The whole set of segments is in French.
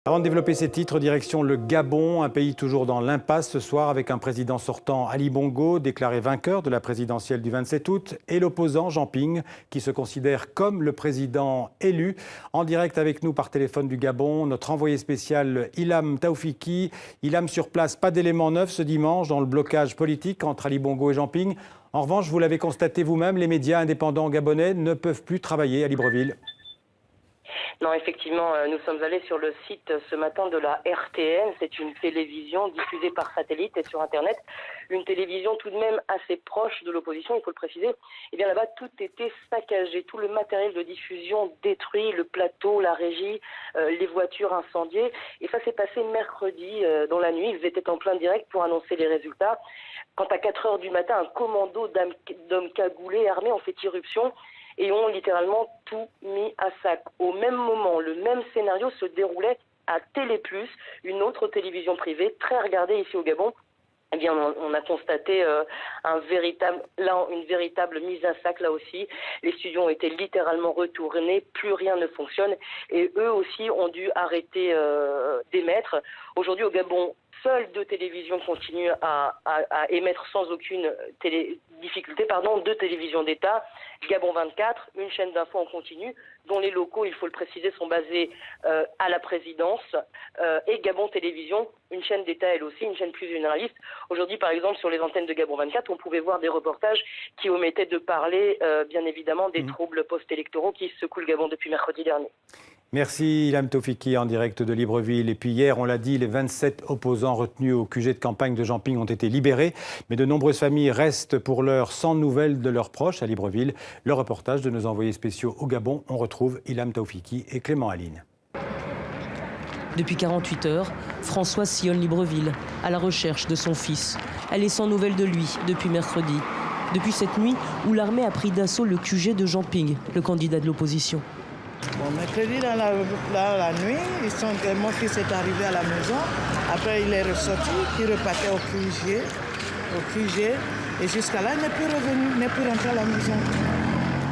Avant de développer ces titres, direction le Gabon, un pays toujours dans l'impasse ce soir avec un président sortant, Ali Bongo, déclaré vainqueur de la présidentielle du 27 août, et l'opposant Jean Ping, qui se considère comme le président élu. En direct avec nous par téléphone du Gabon, notre envoyé spécial Ilham Taoufiki. Ilham, sur place, pas d'éléments neufs ce dimanche dans le blocage politique entre Ali Bongo et Jean Ping. En revanche, vous l'avez constaté vous-même, les médias indépendants gabonais ne peuvent plus travailler à Libreville. Non, effectivement, nous sommes allés sur le site ce matin de la RTN. C'est une télévision diffusée par satellite et sur Internet. Une télévision tout de même assez proche de l'opposition, il faut le préciser. Et bien là-bas, tout était saccagé. Tout le matériel de diffusion détruit, le plateau, la régie, les voitures incendiées. Et ça s'est passé mercredi dans la nuit. Ils étaient en plein direct pour annoncer les résultats. Quand à 4 heures du matin, un commando d'hommes cagoulés armés ont fait irruption et ont littéralement tout mis à sac. Au même moment, le même scénario se déroulait à Télé Plus, une autre télévision privée très regardée ici au Gabon. Eh bien, on a constaté une véritable mise à sac là aussi. Les studios ont été littéralement retournés, plus rien ne fonctionne et eux aussi ont dû arrêter d'émettre. Aujourd'hui au Gabon, seules deux télévisions continuent à émettre sans aucune difficulté, deux télévisions d'État, Gabon 24, une chaîne d'infos en continu, dont les locaux, il faut le préciser, sont basés à la présidence, et Gabon Télévision, une chaîne d'État elle aussi, une chaîne plus généraliste. Aujourd'hui, par exemple, sur les antennes de Gabon 24, on pouvait voir des reportages qui omettaient de parler, bien évidemment, des troubles post-électoraux qui secouent le Gabon depuis mercredi dernier. Merci Ilham Taoufiki en direct de Libreville. Et puis hier, on l'a dit, les 27 opposants retenus au QG de campagne de Jean Ping ont été libérés. Mais de nombreuses familles restent pour l'heure sans nouvelles de leurs proches à Libreville. Le reportage de nos envoyés spéciaux au Gabon, on retrouve Ilham Taoufiki et Clément Aline. Depuis 48 heures, Françoise sillonne Libreville, à la recherche de son fils. Elle est sans nouvelles de lui depuis mercredi. Depuis cette nuit où l'armée a pris d'assaut le QG de Jean Ping, le candidat de l'opposition. Bon, mercredi, dans la nuit, mon fils est arrivé à la maison. Après, il est ressorti, il repartait au QG. Et jusqu'à là, il n'est plus revenu, il n'est plus rentré à la maison.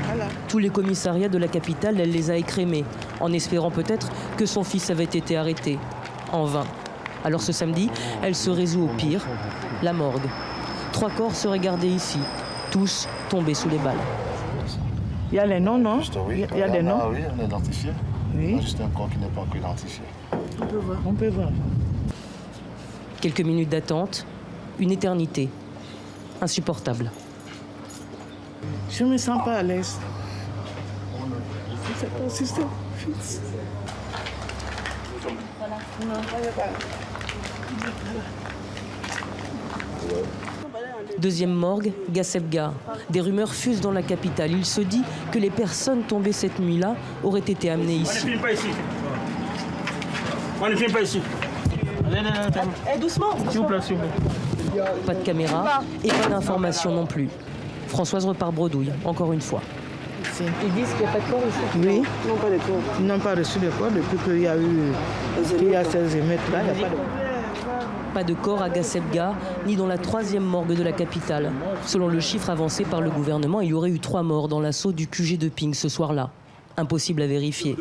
Voilà. Tous les commissariats de la capitale, elle les a écrémés, en espérant peut-être que son fils avait été arrêté. En vain. Alors ce samedi, elle se résout au pire, la morgue. 3 corps seraient gardés ici, tous tombés sous les balles. Il y a les noms, non? Juste, oui. Il y a des noms? Oui, on est identifié. Oui. Il y a juste un corps qui n'est pas encore identifié. On peut voir. Quelques minutes d'attente, une éternité. Insupportable. Je ne me sens pas à l'aise. Je ne sais pas si c'est mon fils. Voilà. Non, Deuxième morgue, Gassebga. Des rumeurs fusent dans la capitale. Il se dit que les personnes tombées cette nuit-là auraient été amenées ici. On ne filme pas ici. On ne filme pas ici. Allez, doucement. S'il vous plaît, s'il vous plaît. Pas de caméra et pas d'information non plus. Françoise repart bredouille, encore une fois. Ils disent qu'il n'y a pas de corps ici? Oui. Non, pas de corps. Ils n'ont pas reçu de corps depuis qu'il y a ces émeutes-là. Il n'y a pas de corps. Pas de corps à Gassebga, ni dans la 3e morgue de la capitale. Selon le chiffre avancé par le gouvernement, il y aurait eu 3 morts dans l'assaut du QG de Ping ce soir-là. Impossible à vérifier.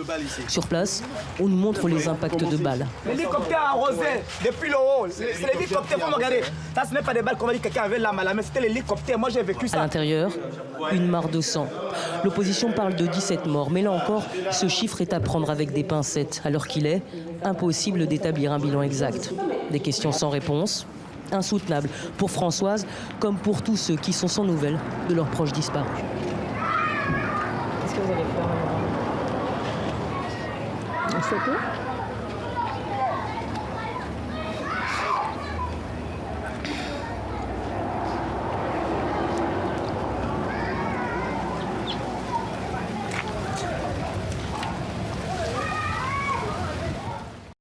Sur place, on nous montre les impacts de balles. L'hélicoptère a arrosé depuis le haut. C'est l'hélicoptère, faut me regarder. Ça, ce n'est pas des balles qu'on va dire que quelqu'un avait la main, mais c'était l'hélicoptère. Moi, j'ai vécu ça. À l'intérieur, une mare de sang. L'opposition parle de 17 morts, mais là encore, ce chiffre est à prendre avec des pincettes. À l'heure qu'il est, impossible d'établir un bilan exact. Des questions sans réponse, insoutenables pour Françoise, comme pour tous ceux qui sont sans nouvelles de leurs proches disparus. Qu'est-ce que vous allez faire? On sait tout.